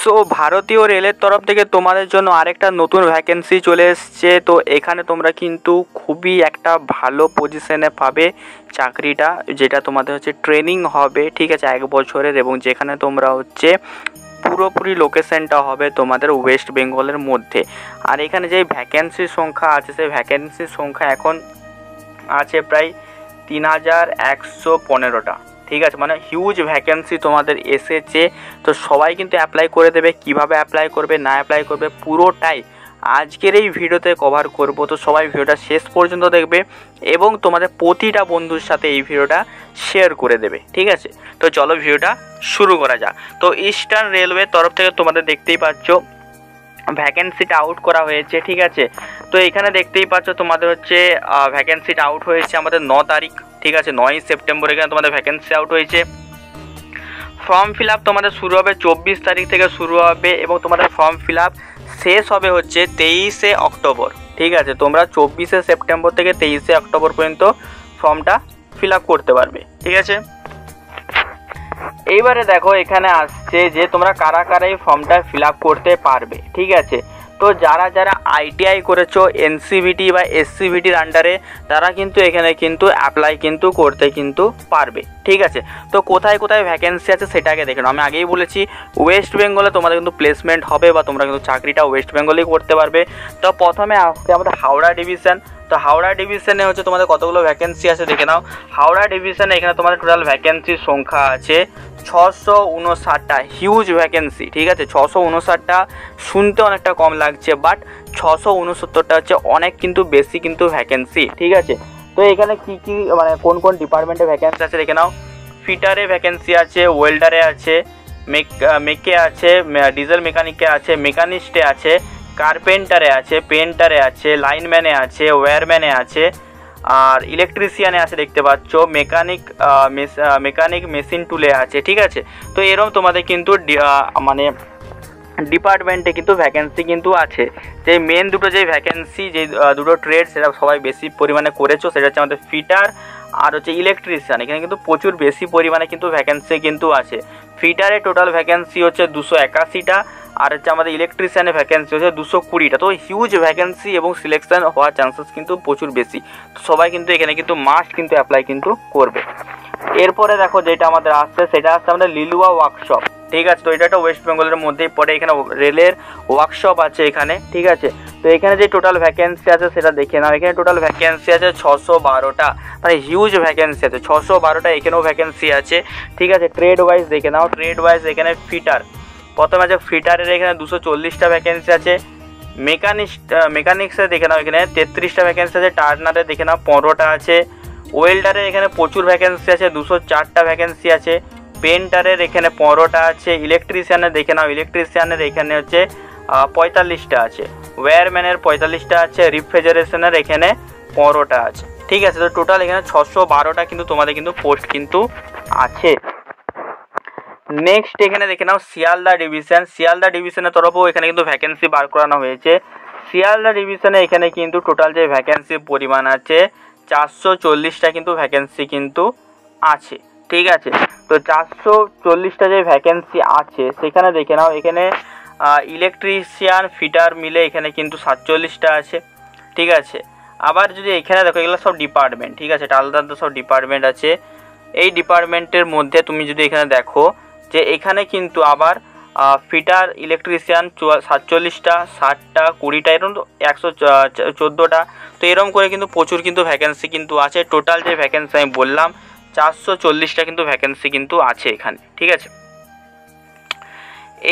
So ভারতীয় রেলের তরফ থেকে তোমাদের জন্য আরেকটা নতুন ভ্যাকেন্সি চলে এসছে। তো এখানে তোমরা কিন্তু খুবই একটা ভালো পজিশনে পাবে চাকরিটা, যেটা তোমাদের হচ্ছে ট্রেনিং হবে, ঠিক আছে, 1 বছরের, এবং যেখানে তোমরা হচ্ছে পুরোপুরি লোকেশনটা হবে তোমাদের ওয়েস্ট বেঙ্গলের মধ্যে। আর এখানে যে ভ্যাকেন্সির সংখ্যা আছে, সেই ভ্যাকেন্সির সংখ্যা এখন আছে প্রায় 3115টা, ঠিক আছে, মানে হিউজ ভ্যাকেন্সি তোমাদের এসেছে। তো সবাই কিন্তু অ্যাপ্লাই করে দেবে। কিভাবে অ্যাপ্লাই করবে না অ্যাপ্লাই করবে পুরোটাই আজকের এই ভিডিওতে কভার করব। তো সবাই ভিডিওটা শেষ পর্যন্ত দেখবে এবং তোমাদের প্রতিটা বন্ধুর সাথে এই ভিডিওটা শেয়ার করে দেবে, ঠিক আছে। তো চলো ভিডিওটা শুরু করা যাক। তো ইস্টার্ন রেলওয়ে তরফ থেকে তোমাদের দেখতেই পাচ্ছ ভ্যাকেন্সিটা আউট করা হয়েছে, ঠিক আছে। তো এখানে দেখতেই পাচ্ছ তোমাদের হচ্ছে ভ্যাকেন্সিটা আউট হয়েছে আমাদের 9 তারিখ, ঠিক আছে, 9ই সেপ্টেম্বর এখানে তোমাদের ভ্যাকেন্সি আউট হয়েছে। ফর্ম ফিল আপ তোমাদের শুরু হবে 24 তারিখ থেকে শুরু হবে এবং তোমাদের ফর্ম ফিল আপ শেষ হবে হচ্ছে 23শে অক্টোবর, ঠিক আছে। তোমরা 24শে সেপ্টেম্বর থেকে 23শে অক্টোবর পর্যন্ত ফর্মটা ফিল আপ করতে পারবে, ঠিক আছে। এইবারে দেখো এখানে আসছে যে তোমরা কারা কারা এই ফর্মটা ফিল আপ করতে পারবে, ঠিক আছে। তো যারা যারা আইটিআই করেছো এনসিভিটি বা এসসিভিটির আন্ডারে, তারা কিন্তু এখানে কিন্তু অ্যাপ্লাই কিন্তু করতে কিন্তু পারবে, ঠিক আছে। তো কোথায় কোথায় ভ্যাকেন্সি আছে সেটাকে দেখে নাও। আমি আগেই বলেছি ওয়েস্ট বেঙ্গলে তোমাদের কিন্তু প্লেসমেন্ট হবে বা তোমরা কিন্তু চাকরিটা ওয়েস্ট বেঙ্গলেই করতে পারবে। তো প্রথমে আসছে আমাদের হাওড়া ডিভিশন। তো হাওড়া ডিভিশনে হচ্ছে তোমাদের কতগুলো ভ্যাকেন্সি আছে দেখে নাও। হাওড়া ডিভিশনে এখানে তোমাদের টোটাল ভ্যাকেন্সির সংখ্যা আছে 659টা, হিউজ ভ্যাকেন্সি, ঠিক আছে। 659টা শুনতে অনেকটা কম লাগছে, বাট 669টা হচ্ছে অনেক কিন্তু বেশি কিন্তু ভ্যাকেন্সি, ঠিক আছে। তো এখানে কি কি মানে কোন কোন ডিপার্টমেন্টে ভ্যাকেন্সি আছে দেখে নাও। ফিটারে ভ্যাকেন্সি আছে, ওয়েল্ডারে আছে, মেকে আছে, ডিজেল মেকানিকে আছে, মেকানিস্টে আছে, কার্পেন্টারে আছে, পেন্টারে আছে, লাইনম্যানে আছে, ওয়্যারম্যানে আছে, আর ইলেকট্রিশিয়ানে আছে দেখতে পাচ্ছ, মেকানিক মেশিন টুলে আছে, ঠিক আছে। তো এরকম তোমাদের কিন্তু মানে ডিপার্টমেন্টে কিন্তু ভ্যাকেন্সি কিন্তু আছে। যে মেন দুটো যে ভ্যাকেন্সি, যে দুটো ট্রেড সেটা সবাই বেশি পরিমাণে করেছো, সেটা হচ্ছে আমাদের ফিটার আর হচ্ছে ইলেকট্রিশিয়ান। এখানে কিন্তু প্রচুর বেশি পরিমাণে কিন্তু ভ্যাকেন্সি কিন্তু আছে। ফিটারে টোটাল ভ্যাকেন্সি হচ্ছে 281টা, আর হচ্ছে আমাদের ইলেকট্রিশিয়ানে ভ্যাকেন্সি হচ্ছে 220টা। তো হিউজ ভ্যাকেন্সি এবং সিলেকশন হওয়ার চান্সেস কিন্তু প্রচুর বেশি। তো সবাই কিন্তু এখানে কিন্তু মাস্ট কিন্তু অ্যাপ্লাই কিন্তু করবে। এরপরে দেখো যেটা আমাদের আসছে সেটা আসছে আমাদের লিলুয়া ওয়ার্কশপ, ঠিক আছে। তো এটা একটা ওয়েস্ট বেঙ্গলের মধ্যেই পড়ে। এখানে রেলের ওয়ার্কশপ আছে এখানে, ঠিক আছে। তো এখানে যে টোটাল ভ্যাকেন্সি আছে সেটা দেখে নাও। এখানে টোটাল ভ্যাকেন্সি আছে 612টা, মানে হিউজ ভ্যাকেন্সি আছে 612টা। এখানেও ভ্যাকেন্সি আছে, ঠিক আছে। ট্রেড ওয়াইজ দেখে নাও। ট্রেড ওয়াইজ এখানে ফিটার প্রথমে আছে, ফিটারের এখানে 240টা ভ্যাকেন্সি আছে। মেকানিক্সে দেখে নাও এখানে 33টা ভ্যাকেন্সি আছে। টার্নারে দেখে নাও 15টা আছে। ওয়েল্ডারে এখানে প্রচুর ভ্যাকেন্সি আছে, 204টা ভ্যাকেন্সি আছে। পেন্টারের এখানে 15টা আছে। ইলেকট্রিশিয়ানের দেখে নাও, ইলেকট্রিশিয়ানের এখানে হচ্ছে 45টা আছে। ওয়্যারম্যানের 45টা আছে। রিফ্রিজারেশনের এখানে 15টা আছে, ঠিক আছে। তো টোটাল এখানে 612টা কিন্তু তোমাদের কিন্তু পোস্ট কিন্তু আছে। নেক্সট এখানে দেখে নাও শিয়ালদা ডিভিশন। শিয়ালদা ডিভিশনের তরফেও এখানে কিন্তু ভ্যাকেন্সি বার করানো হয়েছে। শিয়ালদা ডিভিশনে এখানে কিন্তু টোটাল যে ভ্যাকেন্সির পরিমাণ আছে 440টা কিন্তু ভ্যাকেন্সি কিন্তু আছে, ঠিক আছে। তো 440টা যে ভ্যাকেন্সি আছে সেখানে দেখে নাও। এখানে ইলেকট্রিশিয়ান ফিটার মিলে এখানে কিন্তু 47টা আছে, ঠিক আছে। আবার যদি এখানে দেখো, এগুলো সব ডিপার্টমেন্ট, ঠিক আছে, আলাদা আলাদা সব ডিপার্টমেন্ট আছে। এই ডিপার্টমেন্টের মধ্যে তুমি যদি এখানে দেখো যে এখানে কিন্তু আবার ফিটার ইলেকট্রিশিয়ান 47টা, 60টা, 20টা, এরকম 114টা। তো এরকম করে কিন্তু প্রচুর কিন্তু ভ্যাকেন্সি কিন্তু আছে। টোটাল যে ভ্যাকেন্সি আমি বললাম 440টা কিন্তু ভ্যাকেন্সি কিন্তু আছে এখানে, ঠিক আছে।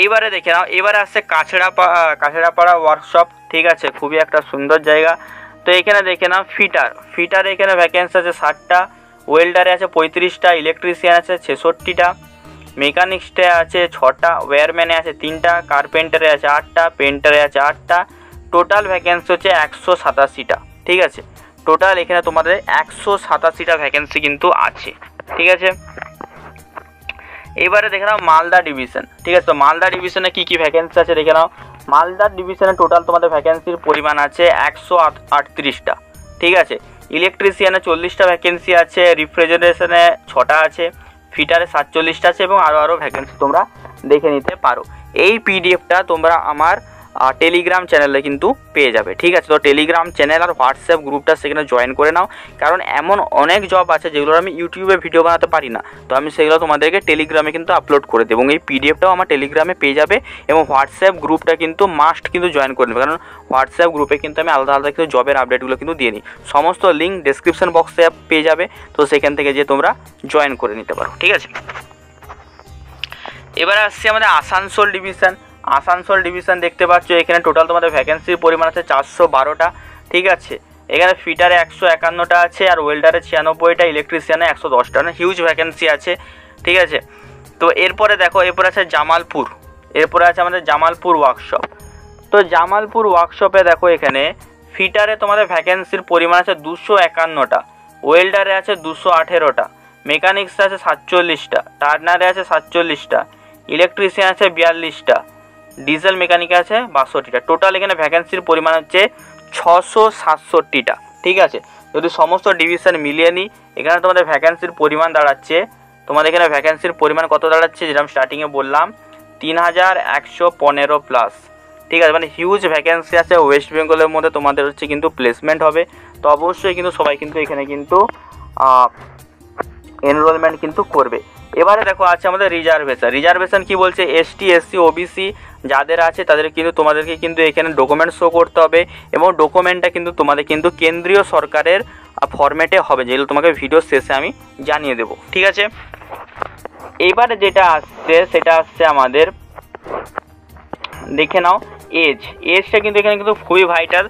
এইবারে দেখে নাও, এবারে আসছে কাছড়াপাড়া ওয়ার্কশপ, ঠিক আছে, খুবই একটা সুন্দর জায়গা। তো এখানে দেখে নাও ফিটার এখানে ভ্যাকেন্সি আছে 60টা। ওয়েল্ডারে আছে 35টা। ইলেকট্রিশিয়ান আছে 66টা। মেকানিক্সে আছে 6টা। ওয়্যারম্যানে আছে 3টা। কার্পেন্টারে আছে 8টা। পেন্টারে আছে 8টা। টোটাল ভ্যাকেন্সি হচ্ছে 187টা, ঠিক আছে। টোটাল এখানে তোমাদের 187টা ভ্যাকেন্সি কিন্তু আছে, ঠিক আছে। এবারে দেখে নাও মালদা ডিভিশন, ঠিক আছে। তো মালদা ডিভিশনে কি কি ভ্যাকেন্সি আছে দেখে নাও। মালদা ডিভিশনে টোটাল তোমাদের ভ্যাকেন্সির পরিমাণ আছে 138টা, ঠিক আছে। ইলেকট্রিশিয়ানে 40টা ভ্যাকেন্সি আছে। রিফ্রিজারেশনে 6টা আছে। ফিটারে 47টা আছে এবং আরও ভ্যাকেন্সি তোমরা দেখে নিতে পারো। এই পিডিএফটা তোমরা আমার টেলিগ্রাম চ্যানেলে কিন্তু পেয়ে যাবে। ঠিক আছে, তো টেলিগ্রাম চ্যানেল আর হোয়াটসঅ্যাপ গ্রুপটা সেখানে জয়েন করে নাও, কারণ এমন অনেক জব আছে যেগুলো আমি ইউটিউবে ভিডিও বানাতে পারি না, তো আমি সেগুলো তোমাদেরকে টেলিগ্রামে কিন্তু আপলোড করে দেবো, এবং এই পিডিএফটাও আমার টেলিগ্রামে পেয়ে যাবে। এবং হোয়াটসঅ্যাপ গ্রুপটা কিন্তু মাস্ট কিন্তু জয়েন করে নেবে, কারণ হোয়াটসঅ্যাপ গ্রুপে কিন্তু আমি আলাদা আলাদা কিন্তু জবের আপডেটগুলো কিন্তু দিয়ে নিই। সমস্ত লিঙ্ক ডেসক্রিপশন বক্সে পেয়ে যাবে, তো সেখান থেকে যে তোমরা জয়েন করে নিতে পারো। ঠিক আছে, এবারে আসছি আমাদের আসানসোল ডিভিশন। আসানসোল ডিভিশন দেখতে পাচ্ছ এখানে টোটাল তোমাদের ভ্যাকেন্সির পরিমাণ আছে 412টা। ঠিক আছে, এখানে ফিটারে 151টা আছে, আর ওয়েল্ডারে 96টা, ইলেকট্রিশিয়ানে 110টা, মানে হিউজ ভ্যাকেন্সি আছে। ঠিক আছে, তো এরপরে দেখো, এরপরে আছে জামালপুর, এরপরে আছে আমাদের জামালপুর ওয়ার্কশপ। তো জামালপুর ওয়ার্কশপে দেখো এখানে ফিটারে তোমাদের ভ্যাকেন্সির পরিমাণ আছে 251টা, ওয়েল্ডারে আছে 218টা, মেকানিক্সে আছে 47টা, টার্নারে আছে 47টা, ইলেকট্রিশিয়ান আছে 42টা, ডিজেল মেকানিকে আছে 62টা। টোটাল এখানে ভ্যাকেন্সির পরিমাণ হচ্ছে 667টা। ঠিক আছে, যদি সমস্ত ডিভিশন মিলিয়ে নিই, এখানে তোমাদের ভ্যাকেন্সির পরিমাণ দাঁড়াচ্ছে, তোমাদের এখানে ভ্যাকেন্সির পরিমাণ কত দাঁড়াচ্ছে, যেরকম স্টার্টিংয়ে বললাম 3115 প্লাস। ঠিক আছে, মানে হিউজ ভ্যাকেন্সি আছে। ওয়েস্ট বেঙ্গলের মধ্যে তোমাদের হচ্ছে কিন্তু প্লেসমেন্ট হবে, তো অবশ্যই কিন্তু সবাই কিন্তু এখানে কিন্তু এনরোলমেন্ট কিন্তু করবে। এবারে দেখো আছে আমাদের রিজার্ভেশন। রিজার্ভেশন কি বলছে, এসটি এসসি ওবিসি যাদের আছে তাদের কিন্তু তোমাদেরকে কিন্তু এখানে ডকুমেন্ট শো করতে হবে, এবং ডকুমেন্টটা কিন্তু তোমাদের কিন্তু কেন্দ্রীয় সরকারের ফরম্যাটে হবে, যেগুলো তোমাকে ভিডিও শেষে আমি জানিয়ে দেবো। ঠিক আছে, এবারে যেটা আসছে সেটা আসছে আমাদের, দেখে নাও এজটা কিন্তু এখানে কিন্তু খুবই ভাইটাল।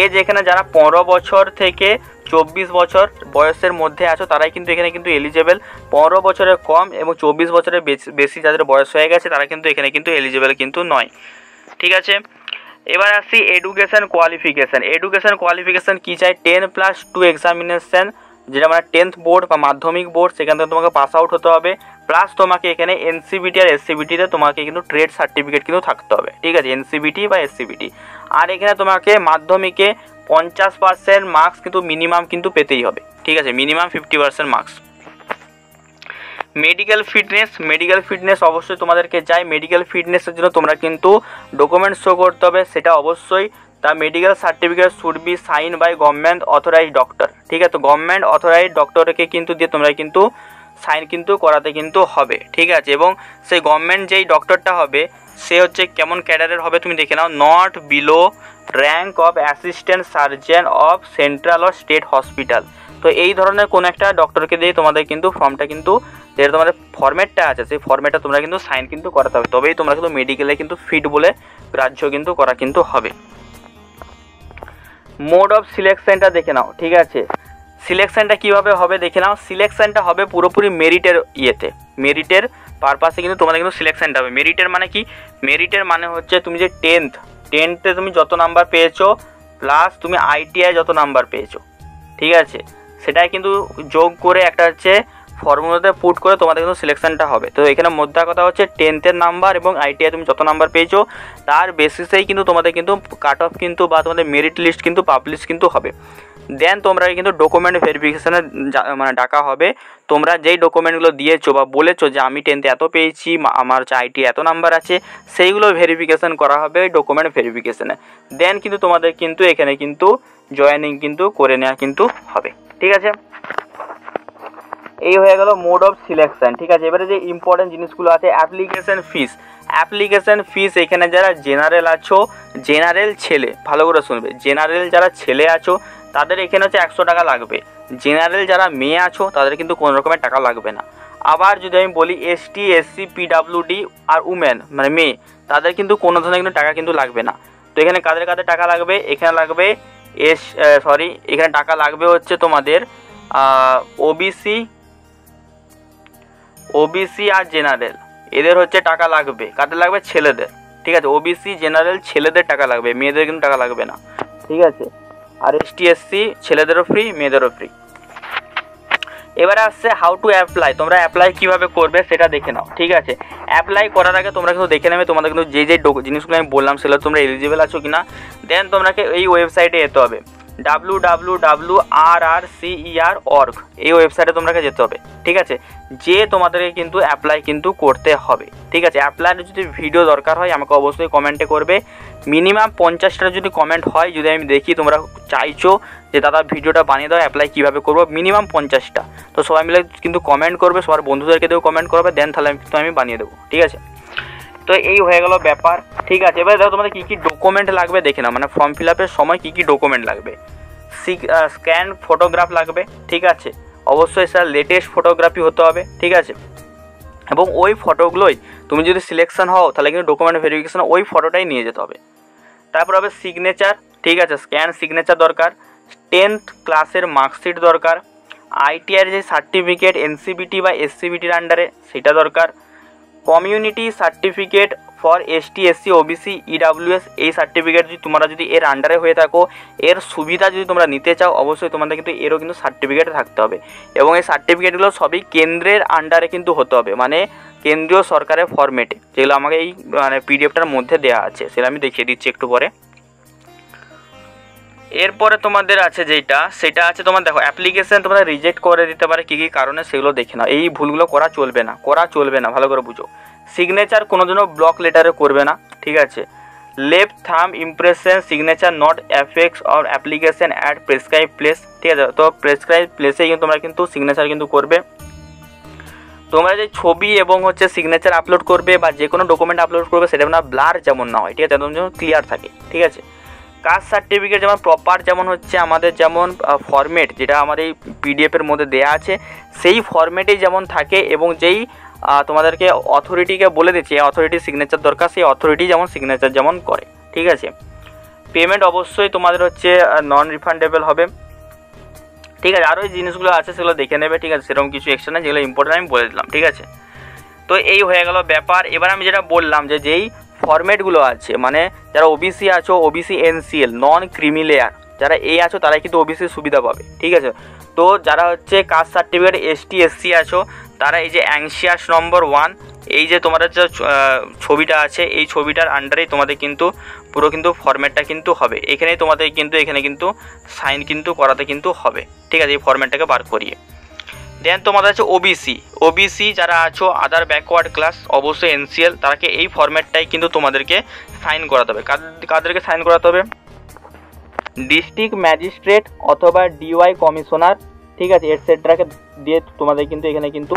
এজ এখানে যারা 15 বছর থেকে 24 বছর বয়সের মধ্যে আছো তারাই কিন্তু এখানে কিন্তু এলিজেবল। 15 বছরের কম এবং 24 বছরের বেশি যাদের বয়স হয়ে গেছে তারা কিন্তু এখানে কিন্তু এলিজেবল কিন্তু নয়। ঠিক আছে, এবার আসছি এডুকেশন কোয়ালিফিকেশান। এডুকেশন কোয়ালিফিকেশান কী চাই, 10+2 এক্সামিনেশান, যেটা মানে 10th বোর্ড বা মাধ্যমিক বোর্ড, সেখান থেকে তোমাকে পাস আউট হতে হবে, প্লাস তোমাকে এখানে এনসিবিটি আর এসসিবিটিতে তোমাকে কিন্তু ট্রেড সার্টিফিকেট কিন্তু থাকতে হবে। ঠিক আছে, এনসিবিটি বা এসসিবিটি। আর এখানে তোমাকে মাধ্যমিকে 50% মার্কস কিন্তু মিনিমাম কিন্তু পেতেই হবে। ঠিক আছে, মিনিমাম 50% মার্কস। মেডিকেল ফিটনেস অবশ্যই তোমাদেরকে চাই। মেডিকেল ফিটনেসের জন্য তোমরা কিন্তু ডকুমেন্ট শো করতে হবে, সেটা অবশ্যই। তা medical certificate should be sign by government authorized doctor. ঠিক আছে, তো গভর্নমেন্ট অথরাইজড ডক্টরকে কিন্তু দিয়ে তোমরা কিন্তু সাইন কিন্তু করাতে কিন্তু হবে। ঠিক আছে, এবং সেই গভর্নমেন্ট যেই ডক্টরটা হবে সে হচ্ছে কেমন ক্যাডারের হবে তুমি দেখে নাও, not below rank of assistant surgeon of central or state hospital. তো এই ধরনের কোনো একটা ডক্টরকে দিয়ে তোমাদের কিন্তু ফর্মটা কিন্তু, যেটা তোমাদের ফর্মেটটা আছে সেই ফর্মেটটা তোমরা কিন্তু সাইন কিন্তু করাতে হবে, তবেই তোমরা কিন্তু মেডিকেলে কিন্তু ফিট বলে গ্রাহ্য কিন্তু করা কিন্তু হবে। মোড অফ সিলেকশনটা দেখে নাও। ঠিক আছে, সিলেকশনটা কীভাবে হবে দেখে নাও। সিলেকশনটা হবে পুরোপুরি মেরিটের ইয়েতে, মেরিটের পারপাসে কিন্তু তোমাদের কিন্তু সিলেকশনটা হবে। মেরিটের মানে কি, মেরিটের মানে হচ্ছে তুমি যে টেন্থে তুমি যত নাম্বার পেয়েছো প্লাস তুমি আইটিআই যত নাম্বার পেয়েছো, ঠিক আছে, সেটাই কিন্তু যোগ করে একটা হচ্ছে ফর্মুলাতে পুট করে তোমাদের কিন্তু সিলেকশনটা হবে। তো এখানে মোদ্দা কথা হচ্ছে 10th নাম্বার এবং আইটিআই তুমি যত নাম্বার পেয়েছো তার বেসিসেই কিন্তু তোমাদের কিন্তু কাট অফ কিন্তু বা তোমাদের মেরিট লিস্ট কিন্তু পাবলিশ কিন্তু হবে। দেন তোমরা কিন্তু ডকুমেন্ট ভেরিফিকেশানে মানে ডাকা হবে। তোমরা যেই ডকুমেন্টগুলো দিয়েছো বা বলেছো যে আমি 10th এত পেয়েছি, আমার হচ্ছে আইটি এত নাম্বার আছে, সেইগুলো ভেরিফিকেশান করা হবে ডকুমেন্ট ভেরিফিকেশানে। দেন কিন্তু তোমাদের কিন্তু এখানে কিন্তু জয়েনিং কিন্তু করে নেওয়া কিন্তু হবে। ঠিক আছে, এই হয়ে গেল মোড অফ সিলেকশন। ঠিক আছে, এবারে যে ইম্পর্টেন্ট জিনিসগুলো আছে, অ্যাপ্লিকেশন ফিস এখানে যারা জেনারেল আছো, জেনারেল ছেলে, ভালো করে শুনবে, জেনারেল যারা ছেলে আছো তাদের এখানে হচ্ছে 100 টাকা লাগবে। জেনারেল যারা মেয়ে আছো তাদের কিন্তু কোনো রকমের টাকা লাগবে না। আবার যদি আমি বলি এসটি এসসি পিডাব্লিউডি আর উমেন মানে মেয়ে, তাদের কিন্তু কোনো ধরনের কিন্তু টাকা কিন্তু লাগবে না। তো এখানে কাদের কাদের টাকা লাগবে, এখানে লাগবে এখানে টাকা লাগবে হচ্ছে তোমাদের ওবিসি আর জেনারেল, এদের হচ্ছে টাকা লাগবে। কাদের লাগবে, ছেলেদের। ঠিক আছে, ওবিসি জেনারেল ছেলেদের টাকা লাগবে, মেয়েদের কিন্তু টাকা লাগবে না। ঠিক আছে, আর এসটি এসসি ছেলেদেরও ফ্রি, মেয়েদেরও ফ্রি। এবারে আসছে হাউ টু অ্যাপ্লাই। তোমরা অ্যাপ্লাই কীভাবে করবে সেটা দেখে নাও। ঠিক আছে, অ্যাপ্লাই করার আগে তোমরা কিন্তু দেখে নেবে তোমাদের কিন্তু যে জিনিসগুলো আমি বললাম সেগুলো তোমরা এলিজিবল আছো কিনা। দেন তোমরাকে এই ওয়েবসাইটে যেতে হবে। www.rrcer.org এই ওয়েবসাইটে তোমাকে যেতে হবে, ঠিক আছে। যে তোমাদেরকে কিন্তু অ্যাপ্লাই কিন্তু করতে হবে, ঠিক আছে। অ্যাপ্লাইয়ের যদি ভিডিও দরকার হয় আমাকে অবশ্যই কমেন্টে করবে। মিনিমাম 50টা যদি কমেন্ট হয়, যদি আমি দেখি তোমরা চাইছো যে দাদা ভিডিওটা বানিয়ে দাও অ্যাপ্লাই কীভাবে করবো, মিনিমাম 50টা, তো সবাই মিলে কিন্তু কমেন্ট করবে, সবার বন্ধুদেরকে দেবো কমেন্ট করবে, দেন তাহলে আমি বানিয়ে দেবো, ঠিক আছে। তো এই হয়ে গেল ব্যাপার, ঠিক আছে। এবার দেখো তোমাদের কী কী ডকুমেন্ট লাগবে দেখে নাও, মানে ফর্ম ফিল আপের সময় কী কী ডকুমেন্ট লাগবে। স্ক্যান ফটোগ্রাফ লাগবে, ঠিক আছে। অবশ্যই স্যার লেটেস্ট ফটোগ্রাফি হতে হবে, ঠিক আছে। এবং ওই ফটোগুলোই তুমি যদি সিলেকশন হও তাহলে কিন্তু ডকুমেন্ট ভেরিফিকেশন ওই ফটোটাই নিয়ে যেতে হবে। তারপর হবে সিগনেচার, ঠিক আছে, স্ক্যান সিগনেচার দরকার। 10th ক্লাসের মার্কশিট দরকার। আইটিআইয়ের যে সার্টিফিকেট এনসিবিটি বা এসসিবিটির আন্ডারে সেটা দরকার। Community certificate for ST SC OBC EWS এই সার্টিফিকেট যদি তোমরা যদি এর আন্ডারে হয়ে থাকো, এর সুবিধা যদি তোমরা নিতে চাও অবশ্যই তোমাদের কিন্তু এরও কিন্তু সার্টিফিকেট থাকতে হবে। এবং এই সার্টিফিকেটগুলো সবই কেন্দ্রের আন্ডারে কিন্তু হতে হবে, মানে কেন্দ্রীয় সরকারের ফরম্যাটে, যেগুলো আমাকে এই মানে পিডিএফটার মধ্যে দেওয়া আছে, সেটা আমি দেখিয়ে দিচ্ছি একটু পরে। এরপরে তোমাদের আছে যেটা, সেটা আছে তোমার দেখো অ্যাপ্লিকেশন তোমাদের রিজেক্ট করে দিতে পারে কী কী কারণে, সেগুলো দেখে নাও। এই ভুলগুলো করা চলবে না, ভালো করে বুঝো। সিগনেচার কোনোদিনও ব্লক লেটারে করবে না, ঠিক আছে। Left thumb impression signature not effects or application at prescribe place, ঠিক আছে। তো প্রেসক্রাইব প্লেসে কিন্তু তোমরা কিন্তু সিগনেচার কিন্তু করবে। তোমরা যে ছবি এবং হচ্ছে সিগনেচার আপলোড করবে বা যে কোনো ডকুমেন্ট আপলোড করবে সেটা না ব্লার যেমন না হয়, ঠিক আছে, একদম যেন ক্লিয়ার থাকে, ঠিক আছে। কাস্ট সার্টিফিকেট যেমন প্রপার যেমন হচ্ছে আমাদের যেমন ফরম্যাট যেটা আমাদের এই পিডিএফের মধ্যে দেওয়া আছে সেই ফরম্যাটেই যেমন থাকে, এবং যেই তোমাদেরকে অথরিটিকে বলে দিচ্ছি এই অথরিটির সিগনেচার দরকার, সেই অথরিটি যেমন সিগনেচার যেমন করে, ঠিক আছে। পেমেন্ট অবশ্যই তোমাদের হচ্ছে নন রিফান্ডেবল হবে, ঠিক আছে। আরও এই জিনিসগুলো আছে সেগুলো দেখে নেবে, ঠিক আছে, সেরকম কিছু এক্সট্রা নেই, যেগুলো ইম্পর্টেন্ট আমি বলে দিলাম, ঠিক আছে। তো এই হয়ে গেল ব্যাপার। এবার আমি যেটা বললাম যে যেই ফরম্যাটগুলো আছে, মানে যারা ওবিসি আছো, ওবিসি এনসিএল নন ক্রিমি লেয়ার যারা এই আছো তারাই কিন্তু ওবিসির সুবিধা পাবে, ঠিক আছে। তো যারা হচ্ছে কাস্ট সার্টিফিকেট এসটি এসসি আছো তারা এই যে অ্যাংশিয়াস নম্বর 1 এই যে তোমাদের যে ছবিটা আছে এই ছবিটার আন্ডারেই তোমাদের কিন্তু পুরো কিন্তু ফরম্যাটটা কিন্তু হবে, এখানেই তোমাদের কিন্তু এখানে কিন্তু সাইন কিন্তু করাতে কিন্তু হবে, ঠিক আছে, এই ফরম্যাটটাকে বার করিয়ে। দেন তোমাদের আছে ওবিসি যারা আছো আদার ব্যাকওয়ার্ড ক্লাস অবশ্যই এনসিএল তারাকে এই ফরম্যাটটাই কিন্তু তোমাদেরকে সাইন করাতে হবে। কাদেরকে সাইন করাতে হবে? ডিস্ট্রিক্ট ম্যাজিস্ট্রেট অথবা ডিওয়াই কমিশনার, ঠিক আছে, এটসেট্রাকে দিয়ে তোমাদের কিন্তু এখানে কিন্তু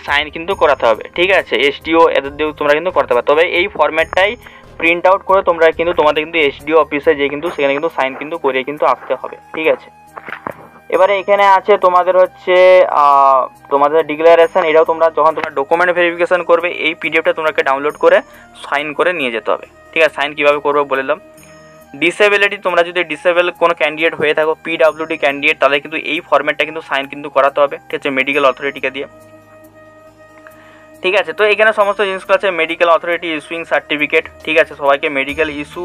সাইন কিন্তু করাতে হবে, ঠিক আছে। এসডিও এদের দিয়েও তোমরা কিন্তু করতে পারো, তবে এই ফরম্যাটটাই প্রিন্ট আউট করে তোমরা কিন্তু তোমাদের কিন্তু এসডিও অফিসে যেয়ে কিন্তু সেখানে কিন্তু সাইন কিন্তু করে কিন্তু আসতে হবে, ঠিক আছে। এবারে এখানে আছে তোমাদের হচ্ছে তোমাদের ডিক্লারেশন, এটাও তোমরা যখন তোমরা ডকুমেন্ট ভেরিফিকেশন করবে এই পিডিএফটা তোমাকে ডাউনলোড করে সাইন করে নিয়ে যেতে হবে, ঠিক আছে। সাইন কীভাবে করবে বলে দিলাম। ডিসেবিলিটি তোমরা যদি ডিসেবল কোনো ক্যান্ডিডেট হয়ে থাকো পিডাব্লিউডি ক্যান্ডিডেট তাহলে কিন্তু এই ফরম্যাটটা কিন্তু সাইন কিন্তু করাতে হবে, ঠিক আছে, মেডিকেল অথরিটিকে দিয়ে, ঠিক আছে। তো এখানে সমস্ত জিনিসগুলো আছে মেডিকেল অথরিটি ইস্যুইং সার্টিফিকেট, ঠিক আছে, সবাইকে মেডিকেল ইস্যু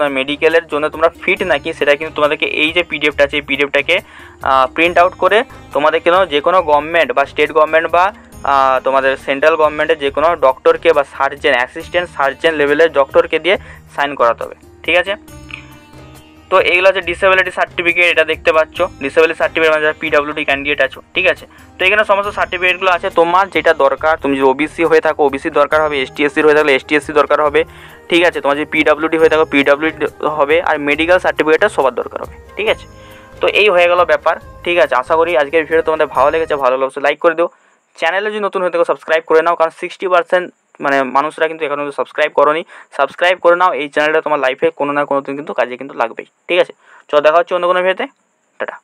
না মেডিকেলের জন্য তোমরা ফিট নাকি সেটা কিন্তু তোমাদেরকে এই যে পিডিএফটা আছে এই পিডিএফটাকে প্রিন্ট আউট করে তোমাদের কিন্তু যে কোনো গভর্নমেন্ট বা স্টেট গভর্নমেন্ট বা তোমাদের সেন্ট্রাল গভর্নমেন্টের যে কোনো ডক্টরকে বা সার্জেন অ্যাসিস্ট্যান্ট সার্জেন লেভেলের ডক্টরকে দিয়ে সাইন করাতে হবে, ঠিক আছে। তো এইগুলো হচ্ছে ডিসেবিলিটি সার্টিফিকেট, এটা দেখতে পাচ্ছ ডিসেবিলিটি সার্টিফিকেট মানে যারা পিডাব্লিউডি ক্যান্ডিডেট আছো, ঠিক আছে। তো এখানে সমস্ত সার্টিফিকেটগুলো আছে, তোমার যেটা দরকার, তুমি যদি ওবিসি হয়ে থাকো ওবিসি দরকার হবে, এসটি এসসির হয়ে থাকলে এসটি এসসি দরকার হবে, ঠিক আছে। তোমার যদি পিডাব্লিউডি হয়ে থাকো পিডাব্লিউডি হবে, আর মেডিকেল সার্টিফিকেটটা সবার দরকার হবে, ঠিক আছে। তো এই হয়ে গেল ব্যাপার, ঠিক আছে। আশা করি আজকের ভিডিও তোমাদের ভালো লেগেছে, ভালো লাগছে লাইক করে দিও, চ্যানেলে যদি নতুন হয়ে থাকো সাবস্ক্রাইব করে নাও, কারণ 60% মানে মানুষরা কিন্তু এখনো সাবস্ক্রাইব করোনি, সাবস্ক্রাইব করে নাও, এই চ্যানেলটা তোমার লাইফে কোনো না কোনো দিন কিন্তু কাজে কিন্তু লাগবেই, ঠিক আছে। চলো দেখা হচ্ছে অন্য কোনো ভিডিওতে, টাটা।